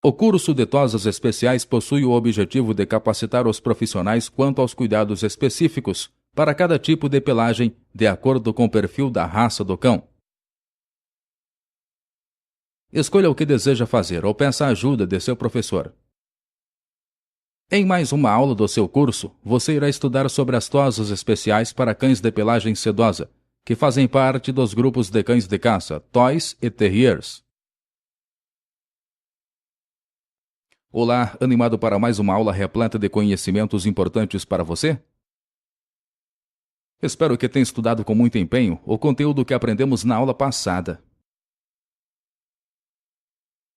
O curso de tosas especiais possui o objetivo de capacitar os profissionais quanto aos cuidados específicos para cada tipo de pelagem, de acordo com o perfil da raça do cão. Escolha o que deseja fazer ou peça a ajuda de seu professor. Em mais uma aula do seu curso, você irá estudar sobre as tosas especiais para cães de pelagem sedosa, que fazem parte dos grupos de cães de caça, Toys e Terriers. Olá, animado para mais uma aula repleta de conhecimentos importantes para você? Espero que tenha estudado com muito empenho o conteúdo que aprendemos na aula passada.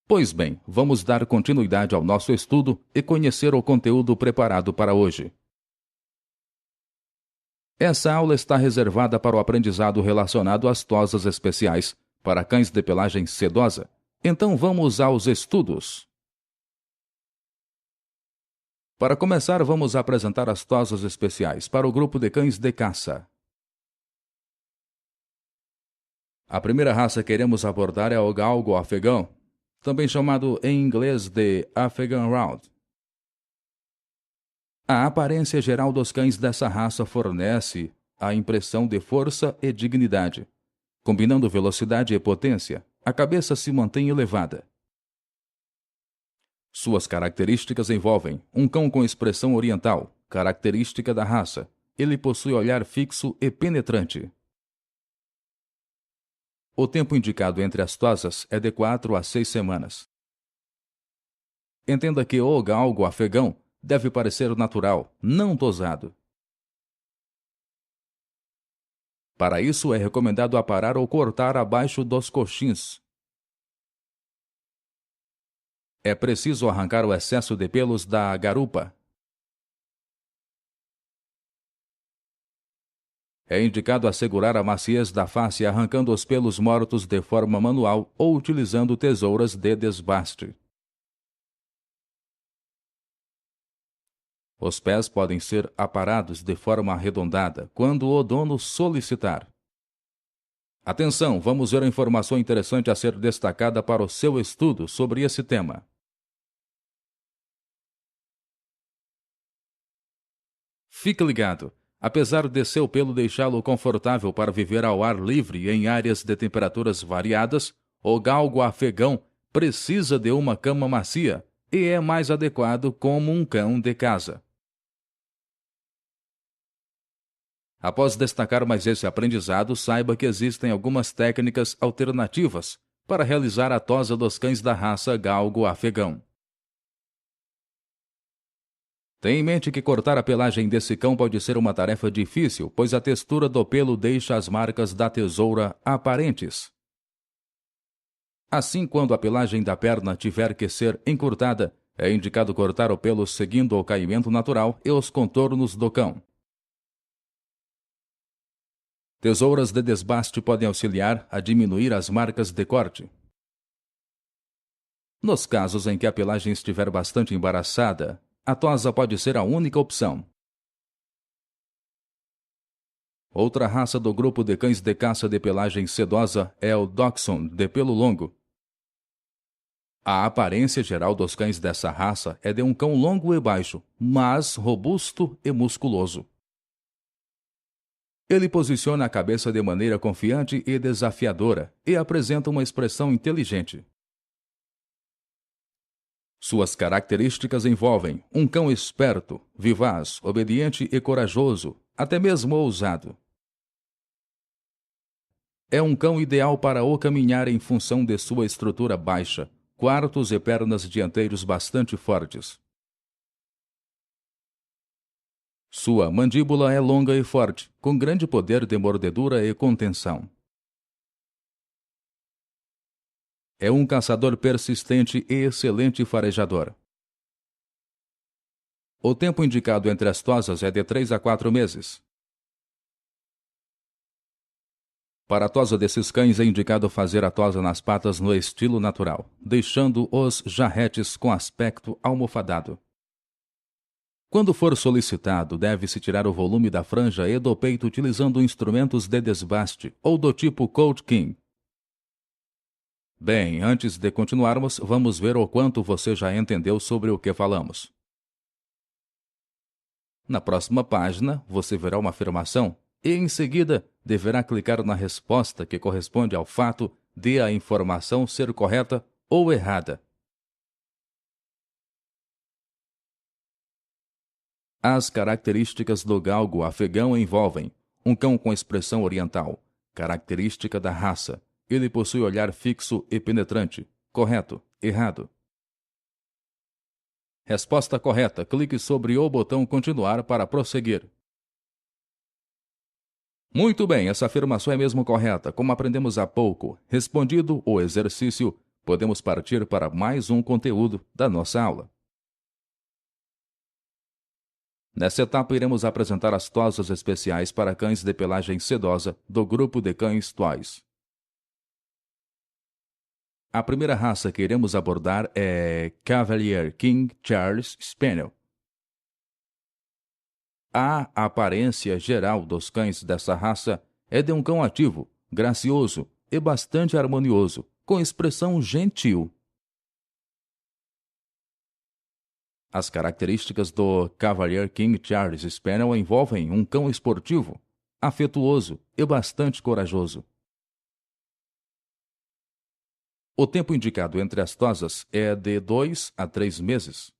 Pois bem, vamos dar continuidade ao nosso estudo e conhecer o conteúdo preparado para hoje. Essa aula está reservada para o aprendizado relacionado às tosas especiais para cães de pelagem sedosa. Então vamos aos estudos. Para começar, vamos apresentar as tosas especiais para o grupo de cães de caça. A primeira raça que iremos abordar é o galgo afegão, também chamado em inglês de Afghan Round. A aparência geral dos cães dessa raça fornece a impressão de força e dignidade. Combinando velocidade e potência, a cabeça se mantém elevada. Suas características envolvem um cão com expressão oriental, característica da raça. Ele possui olhar fixo e penetrante. O tempo indicado entre as tosas é de 4 a 6 semanas. Entenda que o galgo afegão deve parecer natural, não tosado. Para isso, é recomendado aparar ou cortar abaixo dos coxins. É preciso arrancar o excesso de pelos da garupa. É indicado assegurar a maciez da face arrancando os pelos mortos de forma manual ou utilizando tesouras de desbaste. Os pés podem ser aparados de forma arredondada quando o dono solicitar. Atenção, vamos ver uma informação interessante a ser destacada para o seu estudo sobre esse tema. Fique ligado. Apesar de seu pelo deixá-lo confortável para viver ao ar livre em áreas de temperaturas variadas, o galgo afegão precisa de uma cama macia e é mais adequado como um cão de casa. Após destacar mais esse aprendizado, saiba que existem algumas técnicas alternativas para realizar a tosa dos cães da raça galgo afegão. Tenha em mente que cortar a pelagem desse cão pode ser uma tarefa difícil, pois a textura do pelo deixa as marcas da tesoura aparentes. Assim, quando a pelagem da perna tiver que ser encurtada, é indicado cortar o pelo seguindo o caimento natural e os contornos do cão. Tesouras de desbaste podem auxiliar a diminuir as marcas de corte. Nos casos em que a pelagem estiver bastante embaraçada, a tosa pode ser a única opção. Outra raça do grupo de cães de caça de pelagem sedosa é o Dachshund de pelo longo. A aparência geral dos cães dessa raça é de um cão longo e baixo, mas robusto e musculoso. Ele posiciona a cabeça de maneira confiante e desafiadora e apresenta uma expressão inteligente. Suas características envolvem um cão esperto, vivaz, obediente e corajoso, até mesmo ousado. É um cão ideal para o caminhar em função de sua estrutura baixa, quartos e pernas dianteiros bastante fortes. Sua mandíbula é longa e forte, com grande poder de mordedura e contenção. É um caçador persistente e excelente farejador. O tempo indicado entre as tosas é de 3 a 4 meses. Para a tosa desses cães é indicado fazer a tosa nas patas no estilo natural, deixando os jarretes com aspecto almofadado. Quando for solicitado, deve-se tirar o volume da franja e do peito utilizando instrumentos de desbaste ou do tipo Colt King. Bem, antes de continuarmos, vamos ver o quanto você já entendeu sobre o que falamos. Na próxima página, você verá uma afirmação e, em seguida, deverá clicar na resposta que corresponde ao fato de a informação ser correta ou errada. As características do galgo afegão envolvem um cão com expressão oriental, característica da raça. Ele possui olhar fixo e penetrante. Correto, errado. Resposta correta. Clique sobre o botão continuar para prosseguir. Muito bem, essa afirmação é mesmo correta. Como aprendemos há pouco, respondido o exercício, podemos partir para mais um conteúdo da nossa aula. Nessa etapa, iremos apresentar as tosas especiais para cães de pelagem sedosa do grupo de cães toys. A primeira raça que iremos abordar é Cavalier King Charles Spaniel. A aparência geral dos cães dessa raça é de um cão ativo, gracioso e bastante harmonioso, com expressão gentil. As características do Cavalier King Charles Spaniel envolvem um cão esportivo, afetuoso e bastante corajoso. O tempo indicado entre as tosas é de 2 a 3 meses.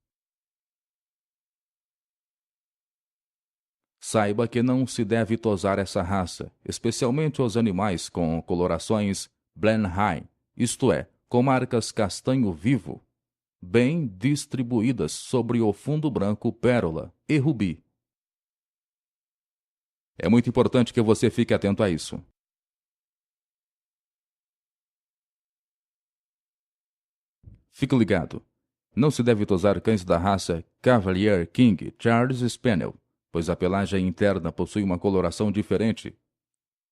Saiba que não se deve tosar essa raça, especialmente os animais com colorações Blenheim, isto é, com marcas castanho vivo, bem distribuídas sobre o fundo branco pérola e rubi. É muito importante que você fique atento a isso. Fique ligado. Não se deve tosar cães da raça Cavalier King Charles Spaniel, pois a pelagem interna possui uma coloração diferente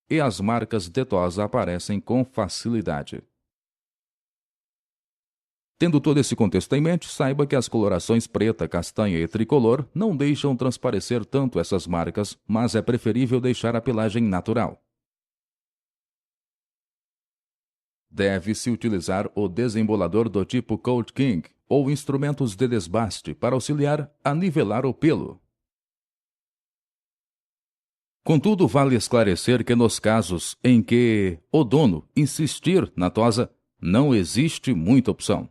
e as marcas de tosa aparecem com facilidade. Tendo todo esse contexto em mente, saiba que as colorações preta, castanha e tricolor não deixam transparecer tanto essas marcas, mas é preferível deixar a pelagem natural. Deve-se utilizar o desembolador do tipo Colt King ou instrumentos de desbaste para auxiliar a nivelar o pelo. Contudo, vale esclarecer que nos casos em que o dono insistir na tosa, não existe muita opção.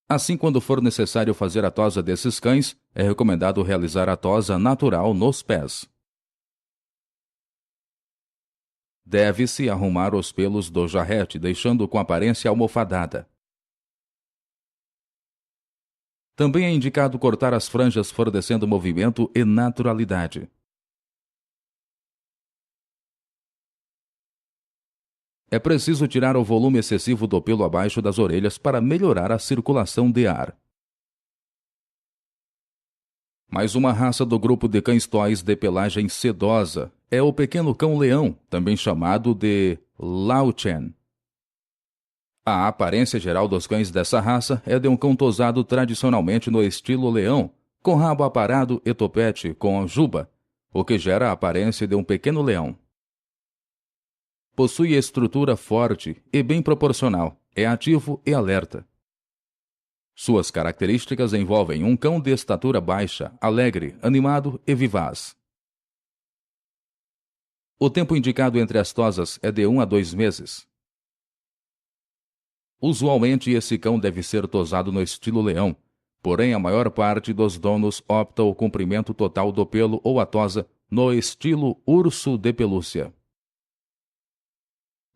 Assim, quando for necessário fazer a tosa desses cães, é recomendado realizar a tosa natural nos pés. Deve-se arrumar os pelos do jarrete, deixando com aparência almofadada. Também é indicado cortar as franjas fornecendo movimento e naturalidade. É preciso tirar o volume excessivo do pelo abaixo das orelhas para melhorar a circulação de ar. Mais uma raça do grupo de cães toys de pelagem sedosa é o pequeno cão-leão, também chamado de Lauchen. A aparência geral dos cães dessa raça é de um cão tosado tradicionalmente no estilo leão, com rabo aparado e topete com juba, o que gera a aparência de um pequeno leão. Possui estrutura forte e bem proporcional, é ativo e alerta. Suas características envolvem um cão de estatura baixa, alegre, animado e vivaz. O tempo indicado entre as tosas é de 1 a 2 meses. Usualmente, esse cão deve ser tosado no estilo leão, porém a maior parte dos donos opta o comprimento total do pelo ou a tosa no estilo urso de pelúcia.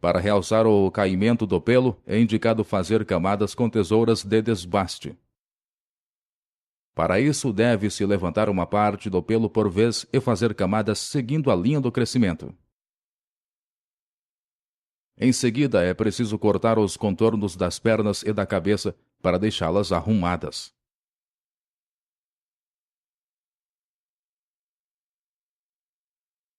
Para realçar o caimento do pelo, é indicado fazer camadas com tesouras de desbaste. Para isso, deve-se levantar uma parte do pelo por vez e fazer camadas seguindo a linha do crescimento. Em seguida, é preciso cortar os contornos das pernas e da cabeça para deixá-las arrumadas.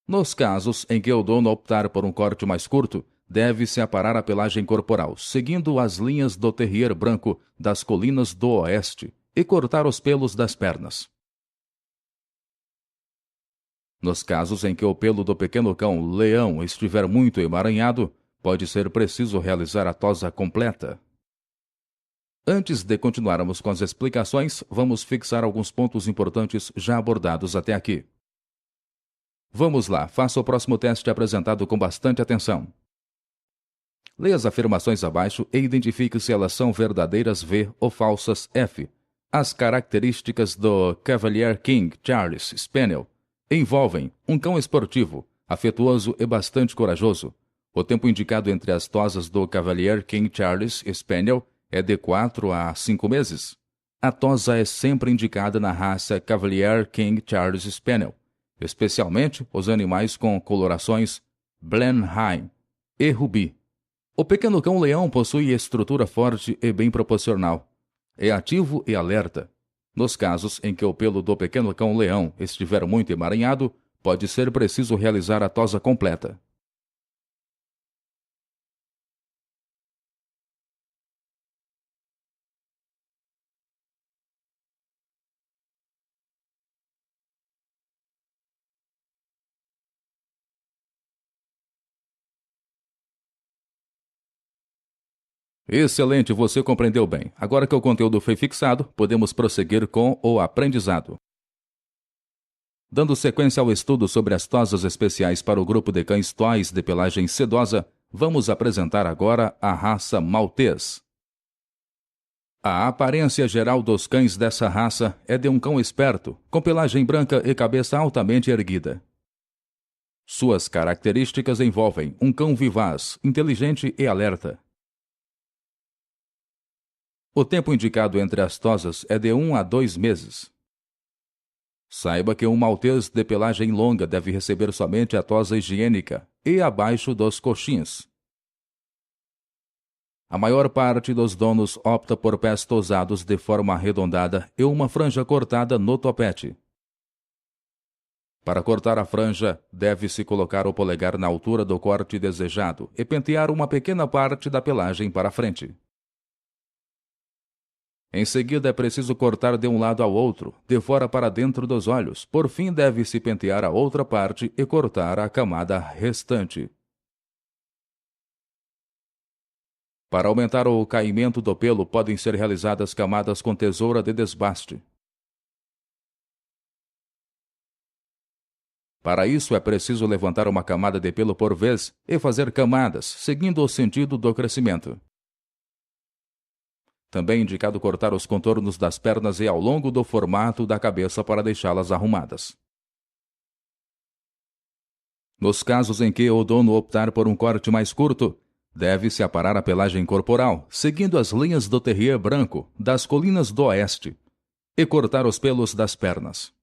Nos casos em que o dono optar por um corte mais curto, deve-se aparar a pelagem corporal, seguindo as linhas do terrier branco das colinas do oeste, e cortar os pelos das pernas. Nos casos em que o pelo do pequeno cão leão estiver muito emaranhado, pode ser preciso realizar a tosa completa. Antes de continuarmos com as explicações, vamos fixar alguns pontos importantes já abordados até aqui. Vamos lá, faça o próximo teste apresentado com bastante atenção. Leia as afirmações abaixo e identifique se elas são verdadeiras V ou falsas F. As características do Cavalier King Charles Spaniel envolvem um cão esportivo, afetuoso e bastante corajoso. O tempo indicado entre as tosas do Cavalier King Charles Spaniel é de 4 a 5 meses. A tosa é sempre indicada na raça Cavalier King Charles Spaniel, especialmente os animais com colorações Blenheim e Rubi. O pequeno cão-leão possui estrutura forte e bem proporcional. É ativo e alerta. Nos casos em que o pelo do pequeno cão-leão estiver muito emaranhado, pode ser preciso realizar a tosa completa. Excelente, você compreendeu bem. Agora que o conteúdo foi fixado, podemos prosseguir com o aprendizado. Dando sequência ao estudo sobre as tosas especiais para o grupo de cães toys de pelagem sedosa, vamos apresentar agora a raça Maltês. A aparência geral dos cães dessa raça é de um cão esperto, com pelagem branca e cabeça altamente erguida. Suas características envolvem um cão vivaz, inteligente e alerta. O tempo indicado entre as tosas é de 1 a 2 meses. Saiba que um maltês de pelagem longa deve receber somente a tosa higiênica e abaixo dos coxins. A maior parte dos donos opta por pés tosados de forma arredondada e uma franja cortada no topete. Para cortar a franja, deve-se colocar o polegar na altura do corte desejado e pentear uma pequena parte da pelagem para frente. Em seguida, é preciso cortar de um lado ao outro, de fora para dentro dos olhos. Por fim, deve-se pentear a outra parte e cortar a camada restante. Para aumentar o caimento do pelo, podem ser realizadas camadas com tesoura de desbaste. Para isso, é preciso levantar uma camada de pelo por vez e fazer camadas, seguindo o sentido do crescimento. Também é indicado cortar os contornos das pernas e ao longo do formato da cabeça para deixá-las arrumadas. Nos casos em que o dono optar por um corte mais curto, deve-se aparar a pelagem corporal, seguindo as linhas do terrier branco das colinas do oeste, e cortar os pelos das pernas.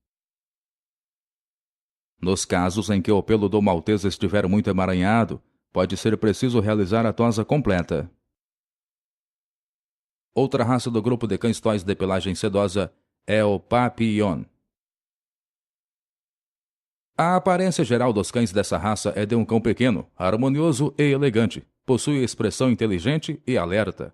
Nos casos em que o pelo do maltês estiver muito emaranhado, pode ser preciso realizar a tosa completa. Outra raça do grupo de cães toys de pelagem sedosa é o Papillon. A aparência geral dos cães dessa raça é de um cão pequeno, harmonioso e elegante. Possui expressão inteligente e alerta.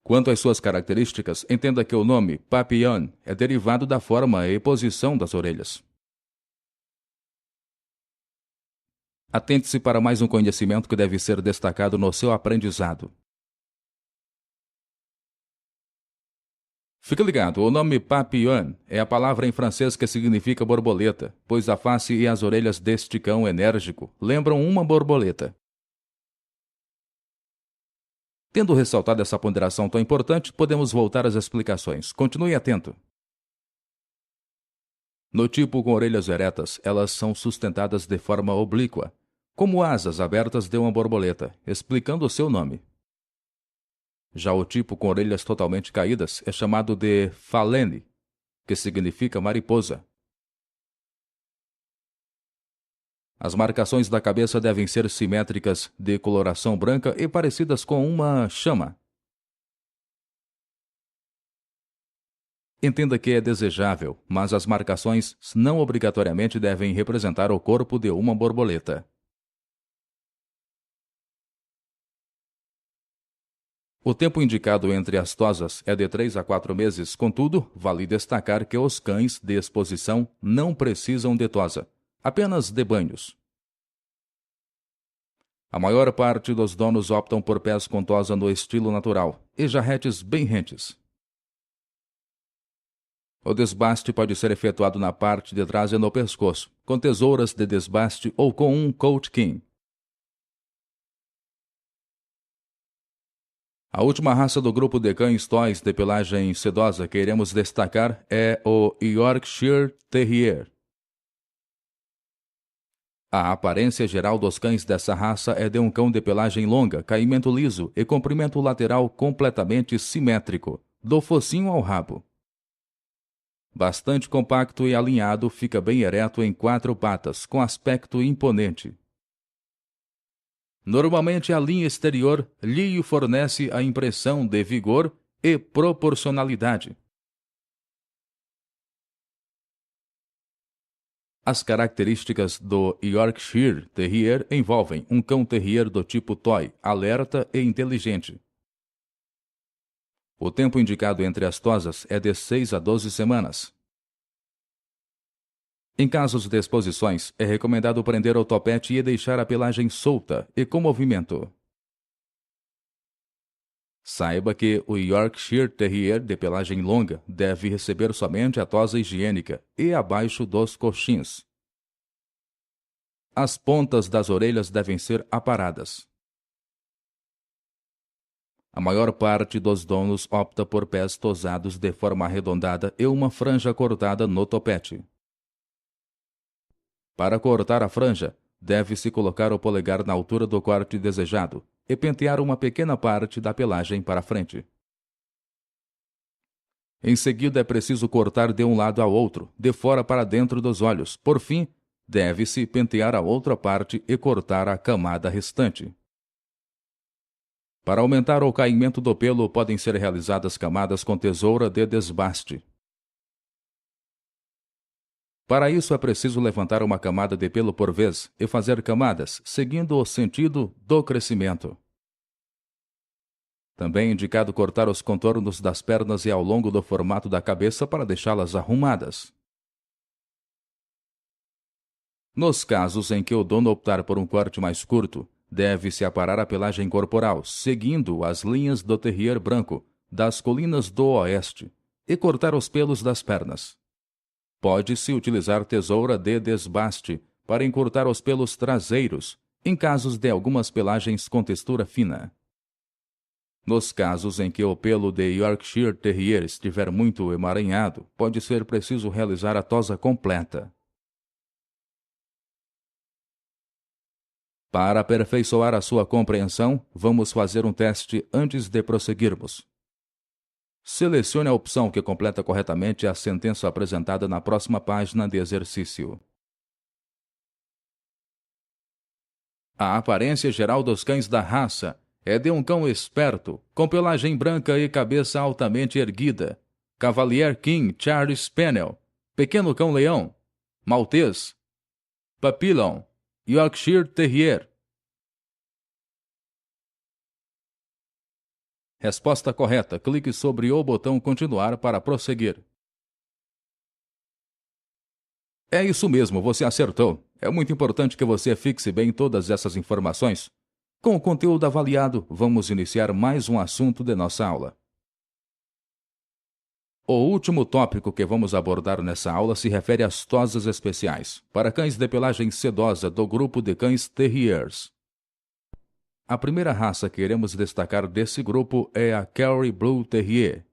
Quanto às suas características, entenda que o nome Papillon é derivado da forma e posição das orelhas. Atente-se para mais um conhecimento que deve ser destacado no seu aprendizado. Fique ligado, o nome Papillon é a palavra em francês que significa borboleta, pois a face e as orelhas deste cão enérgico lembram uma borboleta. Tendo ressaltado essa ponderação tão importante, podemos voltar às explicações. Continue atento. No tipo com orelhas eretas, elas são sustentadas de forma oblíqua, como asas abertas de uma borboleta, explicando o seu nome. Já o tipo com orelhas totalmente caídas é chamado de phalène, que significa mariposa. As marcações da cabeça devem ser simétricas, de coloração branca e parecidas com uma chama. Entenda que é desejável, mas as marcações não obrigatoriamente devem representar o corpo de uma borboleta. O tempo indicado entre as tosas é de 3 a 4 meses, contudo, vale destacar que os cães de exposição não precisam de tosa, apenas de banhos. A maior parte dos donos optam por pés com tosa no estilo natural e jarretes bem rentes. O desbaste pode ser efetuado na parte de trás e no pescoço, com tesouras de desbaste ou com um Coat King. A última raça do grupo de cães toys de pelagem sedosa que iremos destacar é o Yorkshire Terrier. A aparência geral dos cães dessa raça é de um cão de pelagem longa, caimento liso e comprimento lateral completamente simétrico, do focinho ao rabo. Bastante compacto e alinhado, fica bem ereto em 4 patas, com aspecto imponente. Normalmente a linha exterior lhe fornece a impressão de vigor e proporcionalidade. As características do Yorkshire Terrier envolvem um cão terrier do tipo toy, alerta e inteligente. O tempo indicado entre as tosas é de 6 a 12 semanas. Em casos de exposições, é recomendado prender o topete e deixar a pelagem solta e com movimento. Saiba que o Yorkshire Terrier de pelagem longa deve receber somente a tosa higiênica e abaixo dos coxins. As pontas das orelhas devem ser aparadas. A maior parte dos donos opta por pés tosados de forma arredondada e uma franja cortada no topete. Para cortar a franja, deve-se colocar o polegar na altura do corte desejado e pentear uma pequena parte da pelagem para frente. Em seguida, é preciso cortar de um lado ao outro, de fora para dentro dos olhos. Por fim, deve-se pentear a outra parte e cortar a camada restante. Para aumentar o caimento do pelo, podem ser realizadas camadas com tesoura de desbaste. Para isso, é preciso levantar uma camada de pelo por vez e fazer camadas, seguindo o sentido do crescimento. Também é indicado cortar os contornos das pernas e ao longo do formato da cabeça para deixá-las arrumadas. Nos casos em que o dono optar por um corte mais curto, deve-se aparar a pelagem corporal, seguindo as linhas do terrier branco das colinas do oeste, e cortar os pelos das pernas. Pode-se utilizar tesoura de desbaste para encurtar os pelos traseiros, em casos de algumas pelagens com textura fina. Nos casos em que o pelo de Yorkshire Terrier estiver muito emaranhado, pode ser preciso realizar a tosa completa. Para aperfeiçoar a sua compreensão, vamos fazer um teste antes de prosseguirmos. Selecione a opção que completa corretamente a sentença apresentada na próxima página de exercício. A aparência geral dos cães da raça é de um cão esperto, com pelagem branca e cabeça altamente erguida, Cavalier King Charles Spaniel, Pequeno Cão-Leão, Maltês, Papillon, Yorkshire Terrier. Resposta correta. Clique sobre o botão continuar para prosseguir. É isso mesmo, você acertou. É muito importante que você fixe bem todas essas informações. Com o conteúdo avaliado, vamos iniciar mais um assunto de nossa aula. O último tópico que vamos abordar nessa aula se refere às tosas especiais, para cães de pelagem sedosa do grupo de cães Terriers. A primeira raça que iremos destacar desse grupo é a Kerry Blue Terrier.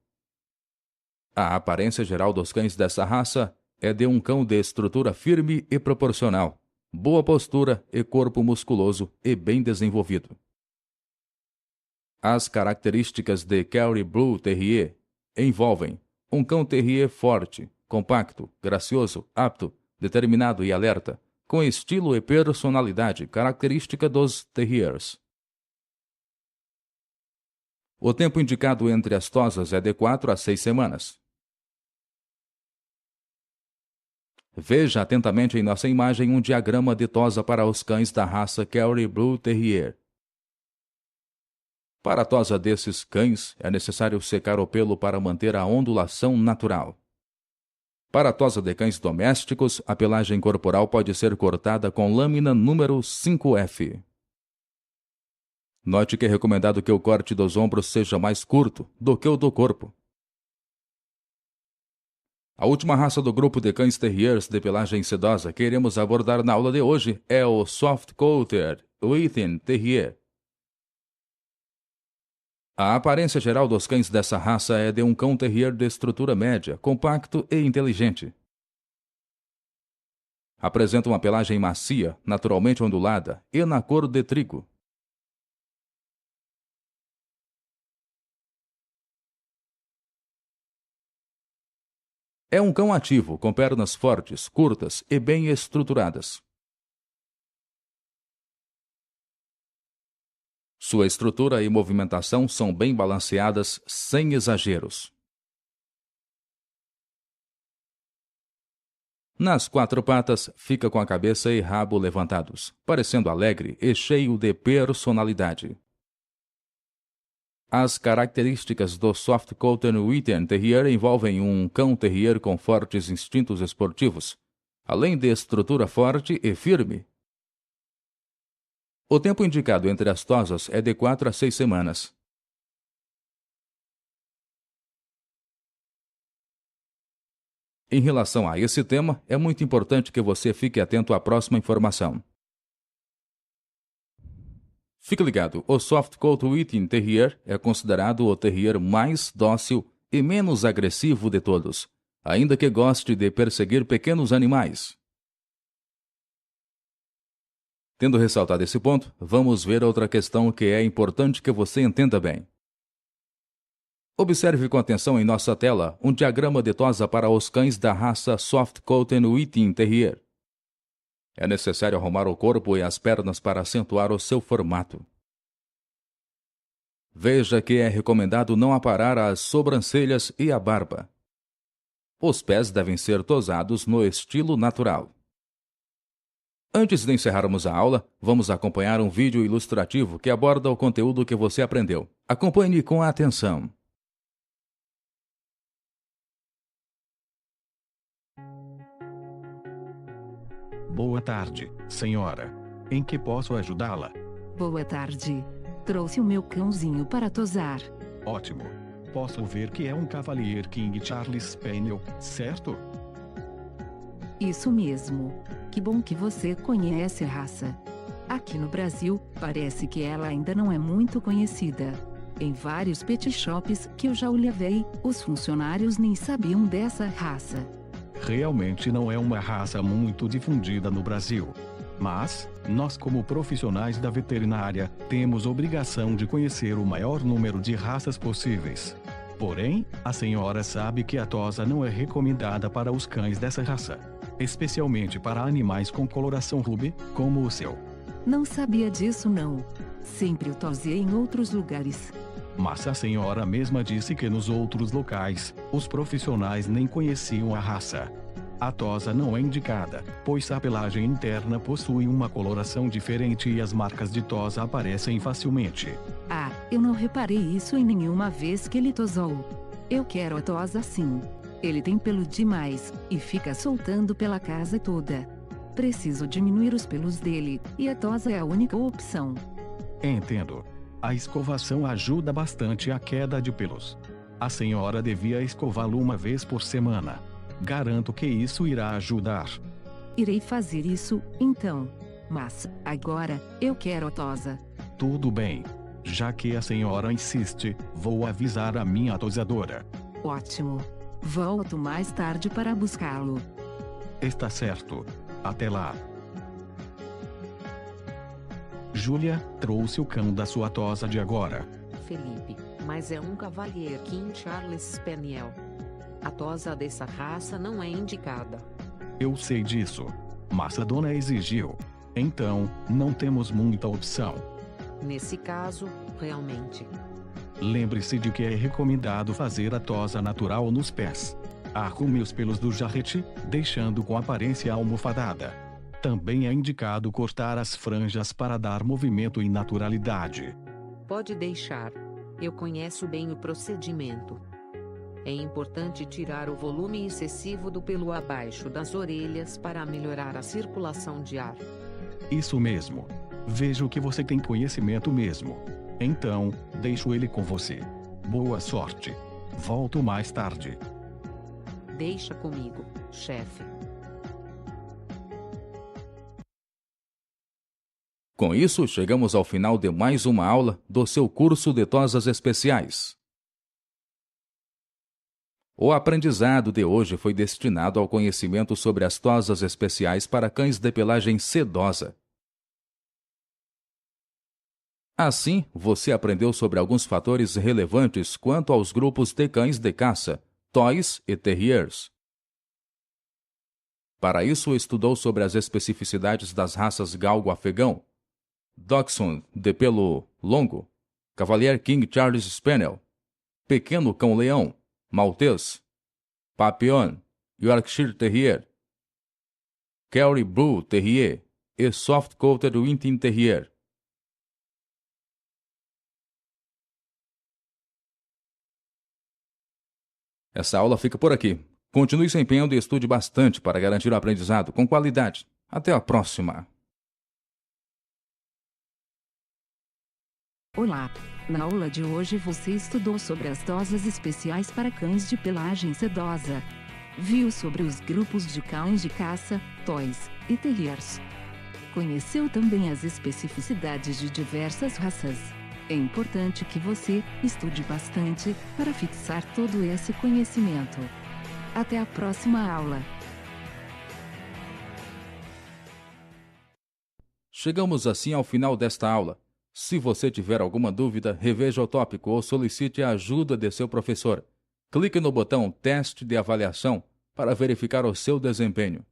A aparência geral dos cães dessa raça é de um cão de estrutura firme e proporcional, boa postura e corpo musculoso e bem desenvolvido. As características de Kerry Blue Terrier envolvem um cão terrier forte, compacto, gracioso, apto, determinado e alerta, com estilo e personalidade característica dos terriers. O tempo indicado entre as tosas é de 4 a 6 semanas. Veja atentamente em nossa imagem um diagrama de tosa para os cães da raça Kerry Blue Terrier. Para a tosa desses cães, é necessário secar o pelo para manter a ondulação natural. Para a tosa de cães domésticos, a pelagem corporal pode ser cortada com lâmina número 5F. Note que é recomendado que o corte dos ombros seja mais curto do que o do corpo. A última raça do grupo de cães terriers de pelagem sedosa que iremos abordar na aula de hoje é o Soft Coated Withen Terrier. A aparência geral dos cães dessa raça é de um cão terrier de estrutura média, compacto e inteligente. Apresenta uma pelagem macia, naturalmente ondulada e na cor de trigo. É um cão ativo, com pernas fortes, curtas e bem estruturadas. Sua estrutura e movimentação são bem balanceadas, sem exageros. Nas quatro patas, fica com a cabeça e rabo levantados, parecendo alegre e cheio de personalidade. As características do Soft Coated Withen Terrier envolvem um cão terrier com fortes instintos esportivos, além de estrutura forte e firme. O tempo indicado entre as tosas é de 4 a 6 semanas. Em relação a esse tema, é muito importante que você fique atento à próxima informação. Fique ligado, o Soft Coated Withen Terrier é considerado o terrier mais dócil e menos agressivo de todos, ainda que goste de perseguir pequenos animais. Tendo ressaltado esse ponto, vamos ver outra questão que é importante que você entenda bem. Observe com atenção em nossa tela um diagrama de tosa para os cães da raça Soft Coated Withen Terrier. É necessário arrumar o corpo e as pernas para acentuar o seu formato. Veja que é recomendado não aparar as sobrancelhas e a barba. Os pés devem ser tosados no estilo natural. Antes de encerrarmos a aula, vamos acompanhar um vídeo ilustrativo que aborda o conteúdo que você aprendeu. Acompanhe com atenção. Boa tarde, senhora. Em que posso ajudá-la? Boa tarde. Trouxe o meu cãozinho para tosar. Ótimo. Posso ver que é um Cavalier King Charles Spaniel, certo? Isso mesmo. Que bom que você conhece a raça. Aqui no Brasil, parece que ela ainda não é muito conhecida. Em vários pet shops que eu já o levei, os funcionários nem sabiam dessa raça. Realmente não é uma raça muito difundida no Brasil. Mas, nós como profissionais da veterinária, temos obrigação de conhecer o maior número de raças possíveis. Porém, a senhora sabe que a tosa não é recomendada para os cães dessa raça. Especialmente para animais com coloração ruby, como o seu. Não sabia disso não. Sempre o tosei em outros lugares. Mas a senhora mesma disse que nos outros locais, os profissionais nem conheciam a raça. A tosa não é indicada, pois a pelagem interna possui uma coloração diferente e as marcas de tosa aparecem facilmente. Ah, eu não reparei isso em nenhuma vez que ele tosou. Eu quero a tosa assim. Ele tem pelo demais, e fica soltando pela casa toda. Preciso diminuir os pelos dele, e a tosa é a única opção. Entendo. A escovação ajuda bastante a queda de pelos. A senhora devia escová-lo uma vez por semana. Garanto que isso irá ajudar. Irei fazer isso, então. Mas, agora, eu quero a tosa. Tudo bem. Já que a senhora insiste, vou avisar a minha tosadora. Ótimo. Volto mais tarde para buscá-lo. Está certo. Até lá. Júlia, trouxe o cão da sua tosa de agora. Felipe, mas é um Cavalier King Charles Spaniel. A tosa dessa raça não é indicada. Eu sei disso. Mas a dona exigiu. Então, não temos muita opção. Nesse caso, realmente. Lembre-se de que é recomendado fazer a tosa natural nos pés. Arrume os pelos do jarrete, deixando com aparência almofadada. Também é indicado cortar as franjas para dar movimento e naturalidade. Pode deixar. Eu conheço bem o procedimento. É importante tirar o volume excessivo do pelo abaixo das orelhas para melhorar a circulação de ar. Isso mesmo. Vejo que você tem conhecimento mesmo. Então, deixo ele com você. Boa sorte. Volto mais tarde. Deixa comigo, chefe. Com isso, chegamos ao final de mais uma aula do seu curso de tosas especiais. O aprendizado de hoje foi destinado ao conhecimento sobre as tosas especiais para cães de pelagem sedosa. Assim, você aprendeu sobre alguns fatores relevantes quanto aos grupos de cães de caça, toys e terriers. Para isso, estudou sobre as especificidades das raças galgo-afegão, Dachshund de pelo longo, Cavalier King Charles Spaniel, Pequeno Cão-Leão, Maltês, Papillon, Yorkshire Terrier, Kerry Bull Terrier e Soft Coated Wintin Terrier. Essa aula fica por aqui. Continue se empenhando e estude bastante para garantir o aprendizado com qualidade. Até a próxima! Olá! Na aula de hoje você estudou sobre as tosas especiais para cães de pelagem sedosa. Viu sobre os grupos de cães de caça, toys e terriers. Conheceu também as especificidades de diversas raças. É importante que você estude bastante para fixar todo esse conhecimento. Até a próxima aula! Chegamos assim ao final desta aula. Se você tiver alguma dúvida, reveja o tópico ou solicite a ajuda de seu professor. Clique no botão Teste de Avaliação para verificar o seu desempenho.